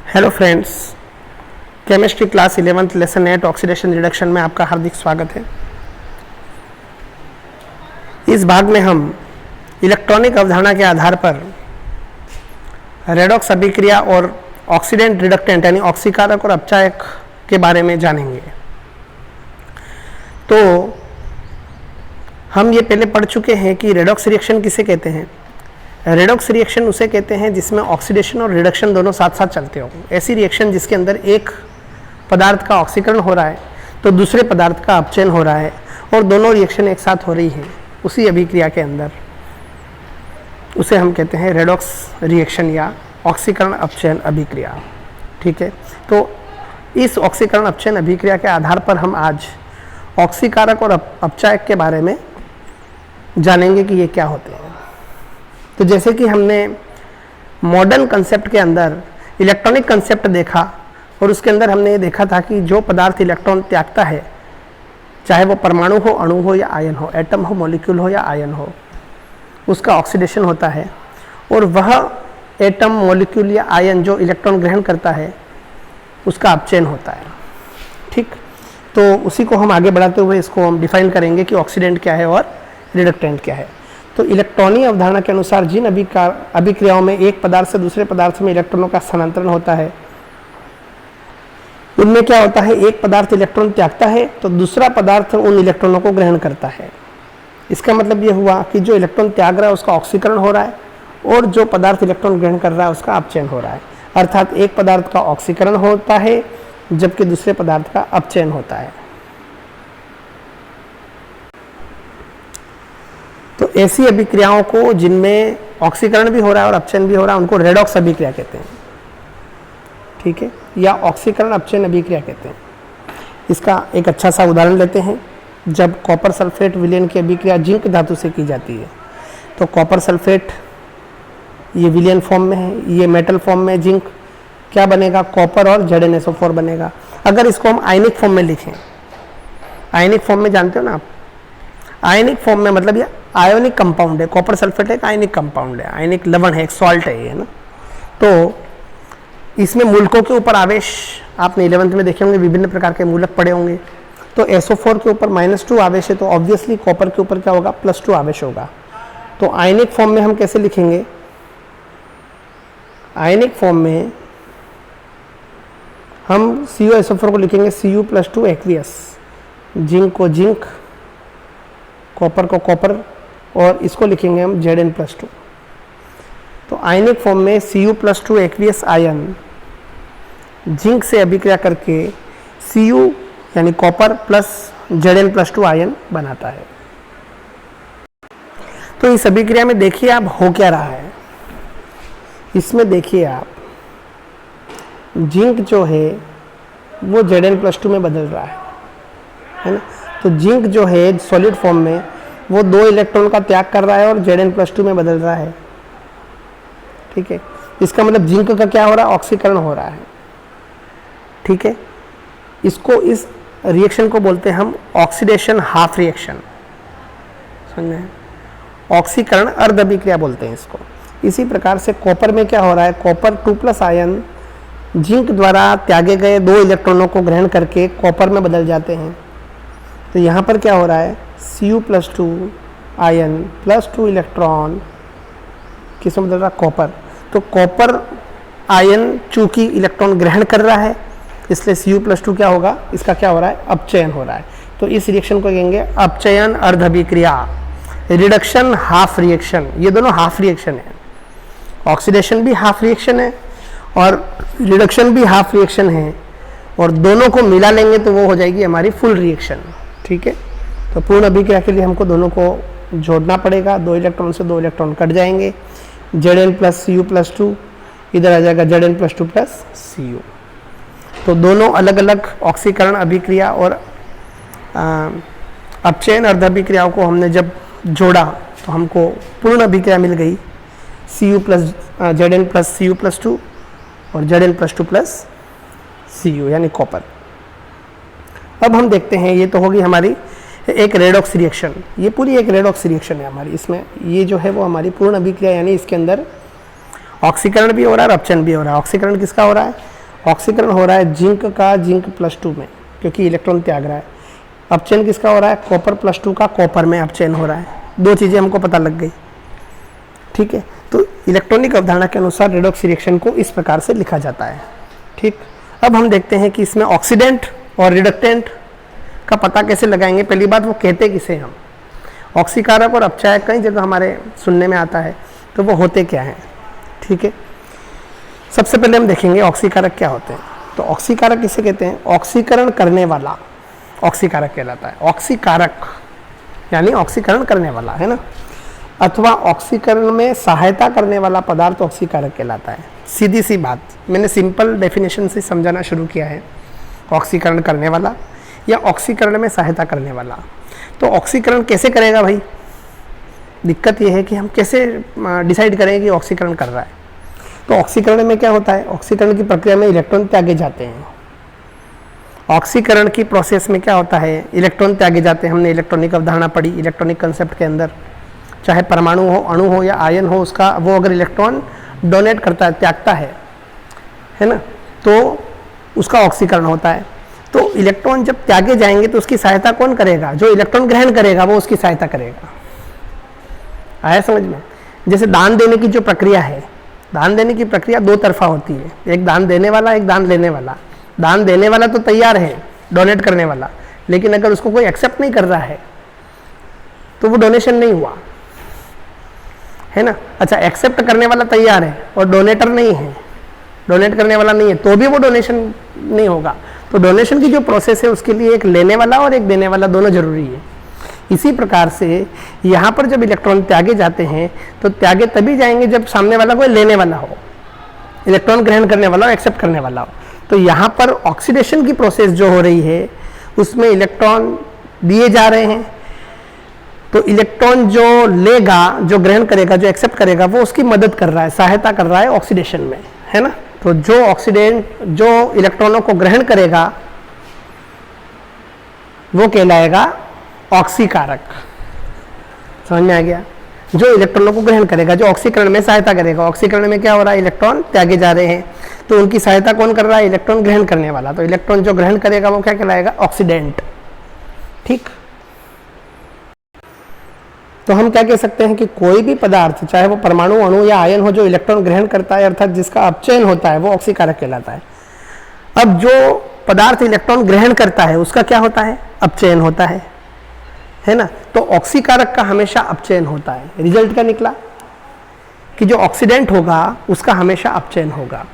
Hello friends, chemistry class 11th lesson 8 oxidation reduction में आपका हार्दिक स्वागत है। इस भाग में हम इलेक्ट्रॉनिक अवधारणा के आधार पर रेडॉक्स अभिक्रिया और ऑक्सीडेंट रिडक्टेंट यानी ऑक्सीकारक और अपचायक के बारे में जानेंगे। तो हम ये पहले पढ़ चुके हैं कि रेडॉक्स रिएक्शन किसे कहते हैं। रेडॉक्स रिएक्शन उसे कहते हैं जिसमें ऑक्सीडेशन और रिडक्शन दोनों साथ साथ चलते हो। ऐसी रिएक्शन जिसके अंदर एक पदार्थ का ऑक्सीकरण हो रहा है तो दूसरे पदार्थ का अपचयन हो रहा है और दोनों रिएक्शन एक साथ हो रही है उसी अभिक्रिया के अंदर, उसे हम कहते हैं रेडॉक्स रिएक्शन या ऑक्सीकरण अपचयन अभिक्रिया। ठीक है, तो इस ऑक्सीकरण अपचयन अभिक्रिया के आधार पर हम आज ऑक्सीकारक और अपचायक के बारे में जानेंगे कि ये क्या होते हैं। तो जैसे कि हमने मॉडर्न कंसेप्ट के अंदर इलेक्ट्रॉनिक कंसेप्ट देखा और उसके अंदर हमने ये देखा था कि जो पदार्थ इलेक्ट्रॉन त्यागता है, चाहे वो परमाणु हो, अणु हो या आयन हो, एटम हो, मॉलिक्यूल हो या आयन हो, उसका ऑक्सीडेशन होता है और वह एटम, मॉलिक्यूल या आयन जो इलेक्ट्रॉन ग्रहण करता है उसका अपचयन होता है। ठीक, तो उसी को हम आगे बढ़ाते हुए इसको हम डिफाइन करेंगे कि ऑक्सीडेंट क्या है और रिडक्टेंट क्या है। तो इलेक्ट्रॉनिक अवधारणा के अनुसार जिन अभिक्रियाओं में एक पदार्थ से दूसरे पदार्थ में इलेक्ट्रॉनों का स्थानांतरण होता है, उनमें क्या होता है, एक पदार्थ इलेक्ट्रॉन त्यागता है तो दूसरा पदार्थ उन इलेक्ट्रॉनों को ग्रहण करता है। इसका मतलब ये हुआ कि जो इलेक्ट्रॉन त्याग रहा है उसका ऑक्सीकरण हो रहा है और जो पदार्थ इलेक्ट्रॉन ग्रहण कर रहा है उसका अपचयन हो रहा है। अर्थात एक पदार्थ का ऑक्सीकरण होता है जबकि दूसरे पदार्थ का अपचयन होता है। तो ऐसी अभिक्रियाओं को जिनमें ऑक्सीकरण भी हो रहा है और अपचयन भी हो रहा है उनको रेडॉक्स अभिक्रिया कहते हैं। ठीक है, या ऑक्सीकरण अपचयन अभिक्रिया कहते हैं। इसका एक अच्छा सा उदाहरण लेते हैं। जब कॉपर सल्फेट विलयन की अभिक्रिया जिंक धातु से की जाती है तो कॉपर सल्फेट ये विलयन फॉर्म में है, ये मेटल फॉर्म में जिंक क्या बनेगा, कॉपर और ZnSO4 बनेगा। अगर इसको हम आयनिक फॉर्म में लिखें, आयनिक फॉर्म में जानते हो ना आप, आयनिक फॉर्म में मतलब ये आयोनिक कंपाउंड है। कॉपर सल्फेट एक आयनिक कंपाउंड है, आयनिक लवण है, एक सॉल्ट है ये ना। तो इसमें मूलकों के ऊपर आवेश आपने 11th में देखे होंगे, विभिन्न प्रकार के मूलक पड़े होंगे। तो SO4 के ऊपर -2 आवेश है तो ऑब्वियसली कॉपर के ऊपर क्या होगा, +2 आवेश होगा। तो आयनिक फॉर्म में हम कैसे लिखेंगे, आयनिक फॉर्म में हम CuSO4 को लिखेंगे Cu+2 एक्वियस, जिंक को जिंक, कॉपर को कॉपर और इसको लिखेंगे हम Zn+2। तो आयनिक फॉर्म में Cu+2 एक्वियस आयन जिंक से अभिक्रिया करके Cu यानी कॉपर प्लस Zn+2 आयन बनाता है। तो इस अभिक्रिया में देखिए आप हो क्या रहा है। इसमें देखिए आप, जिंक जो है वो Zn+2 में बदल रहा है ना। तो जिंक जो है सॉलिड फॉर्म में वो 2 इलेक्ट्रॉन का त्याग कर रहा है और Zn+2 में बदल रहा है। ठीक है, इसका मतलब जिंक का क्या हो रहा है, ऑक्सीकरण हो रहा है। ठीक है, इसको, इस रिएक्शन को बोलते हैं हम ऑक्सीडेशन हाफ रिएक्शन, समझ में, ऑक्सीकरण अर्ध अभिक्रिया बोलते हैं इसको। इसी प्रकार से कॉपर में क्या हो रहा है, कॉपर 2+ आयन जिंक द्वारा त्यागे गए 2 इलेक्ट्रॉनों को ग्रहण करके कॉपर में बदल जाते हैं। तो यहाँ पर क्या हो रहा है, Cu+2 आयन +2 इलेक्ट्रॉन किसमें बदल रहा है, कॉपर। तो कॉपर आयन चूंकि इलेक्ट्रॉन ग्रहण कर रहा है इसलिए Cu+2 क्या होगा, इसका क्या हो रहा है, अपचयन हो रहा है। तो इस रिएक्शन को कहेंगे अपचयन अर्ध अभिक्रिया, रिडक्शन हाफ रिएक्शन। ये दोनों हाफ रिएक्शन है, ऑक्सीडेशन भी हाफ रिएक्शन है और रिडक्शन भी हाफ रिएक्शन है, और दोनों को मिला लेंगे तो वो हो जाएगी हमारी फुल रिएक्शन। ठीक है, तो पूर्ण अभिक्रिया के लिए हमको दोनों को जोड़ना पड़ेगा। 2 इलेक्ट्रॉन से 2 इलेक्ट्रॉन कट जाएंगे, Zn+Cu+2 इधर आ जाएगा Zn+2 Cu। तो दोनों अलग अलग ऑक्सीकरण अभिक्रिया और अपचयन अर्ध अभिक्रियाओं को हमने जब जोड़ा तो हमको पूर्ण अभिक्रिया मिल गई, Zn+Cu+2 और Zn+2 Cu यानी कॉपर। अब हम देखते हैं, ये तो होगी हमारी एक रेडॉक्स रिएक्शन, ये पूरी एक रेडॉक्स रिएक्शन है हमारी। इसमें ये जो है वो हमारी पूर्ण अभिक्रिया यानी इसके अंदर ऑक्सीकरण भी हो रहा है और अपचयन भी हो रहा है। ऑक्सीकरण किसका हो रहा है, ऑक्सीकरण हो रहा है जिंक का जिंक +2 में, क्योंकि इलेक्ट्रॉन त्याग रहा है। अपचयन किसका हो रहा है? कॉपर +2 का कॉपर में अपचयन हो रहा है। दो चीज़ें हमको पता लग गई, ठीक है। तो इलेक्ट्रॉनिक अवधारणा के अनुसार रेडॉक्स रिएक्शन को इस प्रकार से लिखा जाता है, ठीक। अब हम देखते हैं कि इसमें ऑक्सीडेंट और रिडक्टेंट का पता कैसे लगाएंगे। पहली बात, वो कहते किसे हम, ऑक्सीकारक और अपचायक कई जगह हमारे सुनने में आता है, तो वो होते क्या हैं, ठीक है। सबसे पहले हम देखेंगे ऑक्सीकारक क्या होते हैं। तो ऑक्सीकारक किसे कहते हैं? ऑक्सीकरण करने वाला ऑक्सीकारक कहलाता है। ऑक्सीकारक यानी ऑक्सीकरण करने वाला, है ना, अथवा ऑक्सीकरण में सहायता करने वाला पदार्थ ऑक्सीकारक कहलाता है। सीधी सी बात, मैंने सिंपल डेफिनेशन से समझाना शुरू किया है। ऑक्सीकरण करने वाला या ऑक्सीकरण में सहायता करने वाला। तो ऑक्सीकरण कैसे करेगा भाई? दिक्कत यह है कि हम कैसे डिसाइड करें कि ऑक्सीकरण कर रहा है। तो ऑक्सीकरण में क्या होता है? ऑक्सीकरण की प्रक्रिया में इलेक्ट्रॉन त्यागे जाते हैं। ऑक्सीकरण की प्रोसेस में क्या होता है? इलेक्ट्रॉन त्यागे जाते हैं। हमने इलेक्ट्रॉनिक अवधारणा पढ़ी इलेक्ट्रॉनिक कंसेप्ट के अंदर, चाहे परमाणु हो, अणु हो या आयन हो, उसका वो अगर इलेक्ट्रॉन डोनेट करता है, त्यागता है ना, तो उसका ऑक्सीकरण होता है। तो इलेक्ट्रॉन जब त्यागे जाएंगे तो उसकी सहायता कौन करेगा? जो इलेक्ट्रॉन ग्रहण करेगा वो उसकी सहायता करेगा। आया समझ में? जैसे दान देने की जो प्रक्रिया है, दान देने की प्रक्रिया दो तरफा होती है, एक दान देने वाला, एक दान लेने वाला। दान देने वाला तो तैयार है, डोनेट करने वाला, लेकिन अगर उसको कोई एक्सेप्ट नहीं कर रहा है तो वो डोनेशन नहीं हुआ, है ना। अच्छा, एक्सेप्ट करने वाला तैयार है और डोनेटर नहीं है, डोनेट करने वाला नहीं है, तो भी वो डोनेशन नहीं होगा। तो डोनेशन की जो प्रोसेस है उसके लिए एक लेने वाला और एक देने वाला दोनों जरूरी है। इसी प्रकार से यहाँ पर जब इलेक्ट्रॉन त्यागे जाते हैं तो त्यागे तभी जाएंगे जब सामने वाला कोई लेने वाला हो, इलेक्ट्रॉन ग्रहण करने वाला हो, एक्सेप्ट करने वाला हो। तो यहाँ पर ऑक्सीडेशन की प्रोसेस जो हो रही है उसमें इलेक्ट्रॉन दिए जा रहे हैं। तो इलेक्ट्रॉन जो लेगा, जो ग्रहण करेगा, जो एक्सेप्ट करेगा, वो उसकी मदद कर रहा है, सहायता कर रहा है ऑक्सीडेशन में, है ना। तो जो ऑक्सीडेंट जो इलेक्ट्रॉनों को ग्रहण करेगा वो कहलाएगा ऑक्सीकारक। समझ में आ गया? जो इलेक्ट्रॉनों को ग्रहण करेगा, जो ऑक्सीकरण में सहायता करेगा। ऑक्सीकरण में क्या हो रहा है? इलेक्ट्रॉन त्यागे जा रहे हैं, तो उनकी सहायता कौन कर रहा है? इलेक्ट्रॉन ग्रहण करने वाला। तो इलेक्ट्रॉन जो ग्रहण करेगा वो क्या कहलाएगा? ऑक्सीडेंट, ठीक। तो हम क्या कह सकते हैं कि कोई भी पदार्थ, चाहे वो परमाणु, अणु या आयन हो, जो इलेक्ट्रॉन ग्रहण करता है अर्थात जिसका अपचयन होता है, वो ऑक्सीकारक कहलाता है। अब जो पदार्थ इलेक्ट्रॉन ग्रहण करता है उसका क्या होता है? अपचयन होता है ना। तो ऑक्सीकारक का हमेशा अपचयन होता है। रिजल्ट क्या निकला कि जो ऑक्सीडेंट होगा उसका हमेशा अपचयन होगा,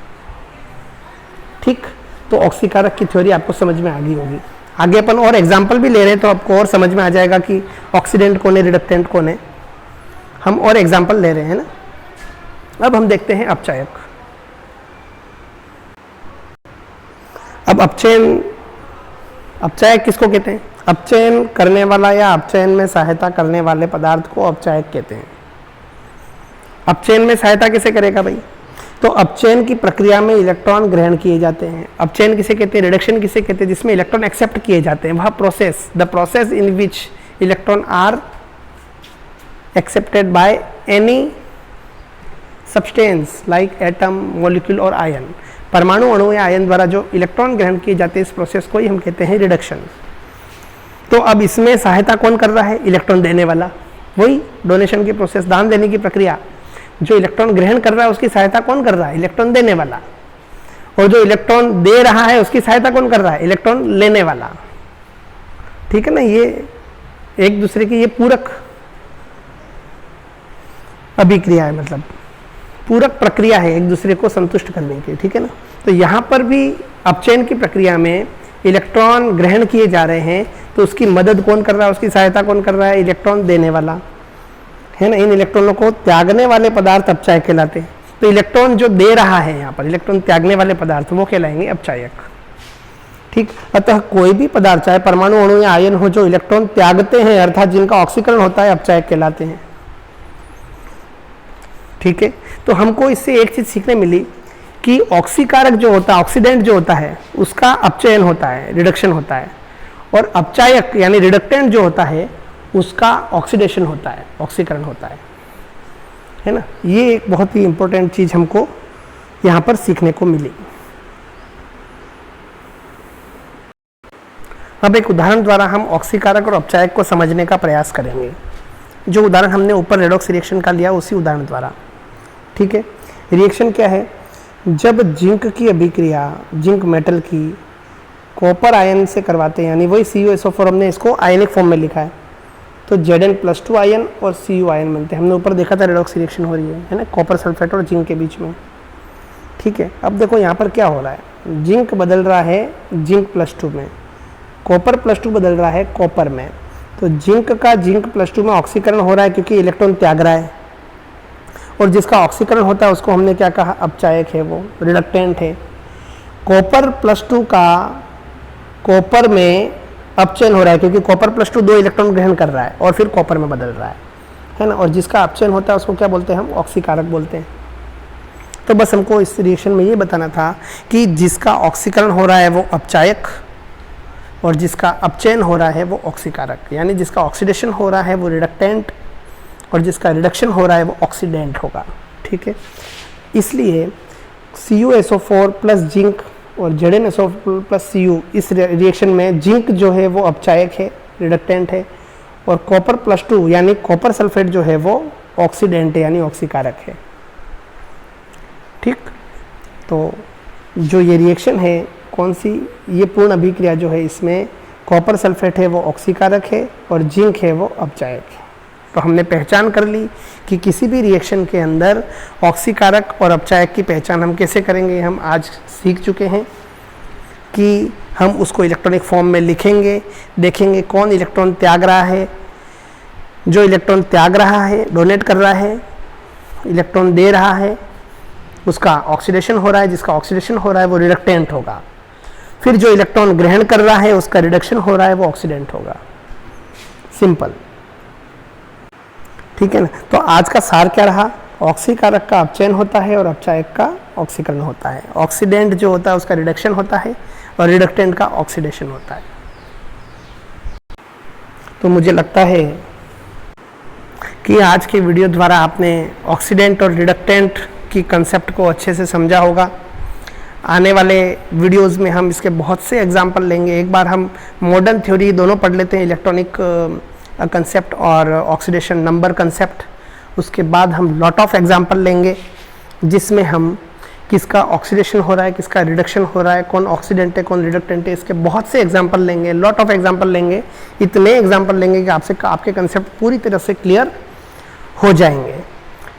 ठीक। तो ऑक्सीकारक की थ्योरी आपको समझ में आ गई होगी। आगे अपन और एग्जाम्पल भी ले रहे हैं तो आपको और समझ में आ जाएगा कि ऑक्सीडेंट कौन है, रिडक्टेंट कौन है। हम और एग्जाम्पल ले रहे हैं ना। अब हम देखते हैं अपचायक। अब अपचायक किसको कहते हैं? अपचयन करने वाला या अपचयन में सहायता करने वाले पदार्थ को अपचायक कहते हैं। अपचयन में सहायता किसे करेगा भाई? तो अपचयन की प्रक्रिया में इलेक्ट्रॉन ग्रहण किए जाते हैं। अपचयन किसे कहते हैं? रिडक्शन किसे कहते हैं? जिसमें इलेक्ट्रॉन एक्सेप्ट किए जाते हैं। वह process, the process in which electron are accepted by any substance like atom, molecule और आयन। परमाणु, अणु या आयन द्वारा जो इलेक्ट्रॉन ग्रहण किए जाते हैं, इस प्रोसेस को ही हम कहते हैं रिडक्शन। तो अब इसमें सहायता कौन कर रहा है? इलेक्ट्रॉन देने वाला। वही डोनेशन की प्रोसेस, दान देने की प्रक्रिया, जो इलेक्ट्रॉन ग्रहण कर रहा है उसकी सहायता कौन कर रहा है? इलेक्ट्रॉन देने वाला। और जो इलेक्ट्रॉन दे रहा है उसकी सहायता कौन कर रहा है? इलेक्ट्रॉन लेने वाला, ठीक है ना। ये एक दूसरे की ये पूरक अभिक्रिया है, मतलब पूरक प्रक्रिया है, एक दूसरे को संतुष्ट करने की, ठीक है ना। तो यहाँ पर भी अपचयन की प्रक्रिया में इलेक्ट्रॉन ग्रहण किए जा रहे हैं, तो उसकी मदद कौन कर रहा है, उसकी सहायता कौन कर रहा है? इलेक्ट्रॉन देने वाला, है ना। इन इलेक्ट्रॉनों को त्यागने वाले पदार्थ अपचायक कहलाते हैं। तो इलेक्ट्रॉन जो दे रहा है यहाँ पर, इलेक्ट्रॉन त्यागने वाले पदार्थ, वो कहलाएंगे अपचायक, ठीक। अतः कोई भी पदार्थ, चाहे परमाणु, अणु या आयन हो, जो इलेक्ट्रॉन त्यागते हैं अर्थात जिनका ऑक्सीकरण होता है, अपचायक कहलाते हैं, ठीक है। तो हमको इससे एक चीज सीखने मिली कि ऑक्सीकारक जो होता है, ऑक्सीडेंट जो होता है, उसका अपचयन होता है, रिडक्शन होता है, और अपचायक यानी रिडक्टेंट जो होता है उसका ऑक्सीडेशन होता है, ऑक्सीकरण होता है ना। ये एक बहुत ही इंपॉर्टेंट चीज हमको यहाँ पर सीखने को मिली। अब एक उदाहरण द्वारा हम ऑक्सीकारक और अपचायक को समझने का प्रयास करेंगे। जो उदाहरण हमने ऊपर रेडॉक्स रिएक्शन का लिया उसी उदाहरण द्वारा। ठीक है, रिएक्शन क्या है? जब जिंक की अभिक्रिया जिंक मेटल की कॉपर आयन से करवाते हैं, यानी वही CuSO4 हमने इसको आयनिक फॉर्म में लिखा है, तो Zn+2 आयन और Cu आयन बनते हैं। हमने ऊपर देखा था रेडॉक्स रिएक्शन हो रही है ना, कॉपर सल्फेट और जिंक के बीच में। ठीक है, अब देखो यहाँ पर क्या हो रहा है, जिंक बदल रहा है जिंक+2 में, कॉपर+2 बदल रहा है कॉपर में। तो जिंक का जिंक+2 में ऑक्सीकरण हो रहा है क्योंकि इलेक्ट्रॉन त्याग रहा है, और जिसका ऑक्सीकरण होता है उसको हमने क्या कहा, अपचायक है, वो रिडक्टेंट है। कॉपर+2 का कॉपर में अपचयन हो रहा है क्योंकि कॉपर+2 2 इलेक्ट्रॉन ग्रहण कर रहा है और फिर कॉपर में बदल रहा है ना, और जिसका अपचयन होता है उसको क्या बोलते हैं हम, ऑक्सीकारक बोलते हैं। तो बस हमको इस रिएक्शन में ये बताना था कि जिसका ऑक्सीकरण हो रहा है वो अपचायक और जिसका अपचयन हो रहा है वो ऑक्सीकारक, यानी जिसका ऑक्सीडेशन हो रहा है वो रिडक्टेंट और जिसका रिडक्शन हो रहा है वो ऑक्सीडेंट होगा। ठीक है, इसलिए CuSO4 प्लस जिंक और ZnSO4 प्लस Cu, इस रिएक्शन में जिंक जो है वो अपचायक है, रिडक्टेंट है, और कॉपर+2 यानी कॉपर सल्फेट जो है वो ऑक्सीडेंट है, यानी ऑक्सीकारक है। ठीक, तो जो ये रिएक्शन है कौन सी, ये पूर्ण अभिक्रिया जो है इसमें कॉपर सल्फेट है वो ऑक्सीकारक है और जिंक है वो अपचायक है। तो हमने पहचान कर ली कि किसी भी रिएक्शन के अंदर ऑक्सीकारक और अपचायक की पहचान हम कैसे करेंगे। हम आज सीख चुके हैं कि हम उसको इलेक्ट्रॉनिक फॉर्म में लिखेंगे, देखेंगे कौन इलेक्ट्रॉन त्याग रहा है, जो इलेक्ट्रॉन त्याग रहा है, डोनेट कर रहा है, इलेक्ट्रॉन दे रहा है, उसका ऑक्सीडेशन हो रहा है, जिसका ऑक्सीडेशन हो रहा है वो रिडक्टेंट होगा। फिर जो इलेक्ट्रॉन ग्रहण कर रहा है उसका रिडक्शन हो रहा है वो ऑक्सीडेंट होगा। सिंपल, ठीक है ना। तो आज का सार क्या रहा, ऑक्सीकारक का अपचयन होता है और अपचायक का ऑक्सीकरण होता है। ऑक्सीडेंट जो होता है उसका रिडक्शन होता है और रिडक्टेंट का ऑक्सीडेशन होता है। तो मुझे लगता है कि आज के वीडियो द्वारा आपने ऑक्सीडेंट और रिडक्टेंट की कंसेप्ट को अच्छे से समझा होगा। आने वाले वीडियोस में हम इसके बहुत से एग्जाम्पल लेंगे। एक बार हम मॉडर्न थ्योरी दोनों पढ़ लेते हैं, इलेक्ट्रॉनिक कंसेप्ट और ऑक्सीडेशन नंबर कंसेप्ट। उसके बाद हम लॉट ऑफ एग्जाम्पल लेंगे जिसमें हम किसका ऑक्सीडेशन हो रहा है, किसका रिडक्शन हो रहा है, कौन ऑक्सीडेंट है, कौन रिडक्टेंट है, इसके बहुत से एग्जाम्पल लेंगे, लॉट ऑफ एग्जाम्पल लेंगे। इतने एग्जाम्पल लेंगे कि आपके कंसेप्ट पूरी तरह से क्लियर हो जाएंगे।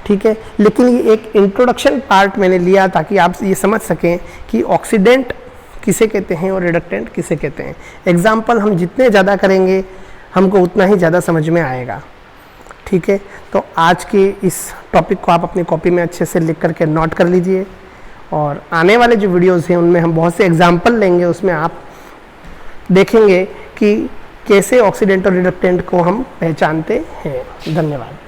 ठीक है, लेकिन ये एक इंट्रोडक्शन पार्ट मैंने लिया ताकि आप ये समझ सकें कि ऑक्सीडेंट किसे कहते हैं और रिडक्टेंट किसे कहते हैं। एग्जाम्पल हम जितने ज़्यादा करेंगे हमको उतना ही ज़्यादा समझ में आएगा। ठीक है, तो आज के इस टॉपिक को आप अपनी कॉपी में अच्छे से लिख करके नोट कर लीजिए, और आने वाले जो वीडियोस हैं उनमें हम बहुत से एग्जाम्पल लेंगे। उसमें आप देखेंगे कि कैसे ऑक्सीडेंट और रिडक्टेंट को हम पहचानते हैं। धन्यवाद।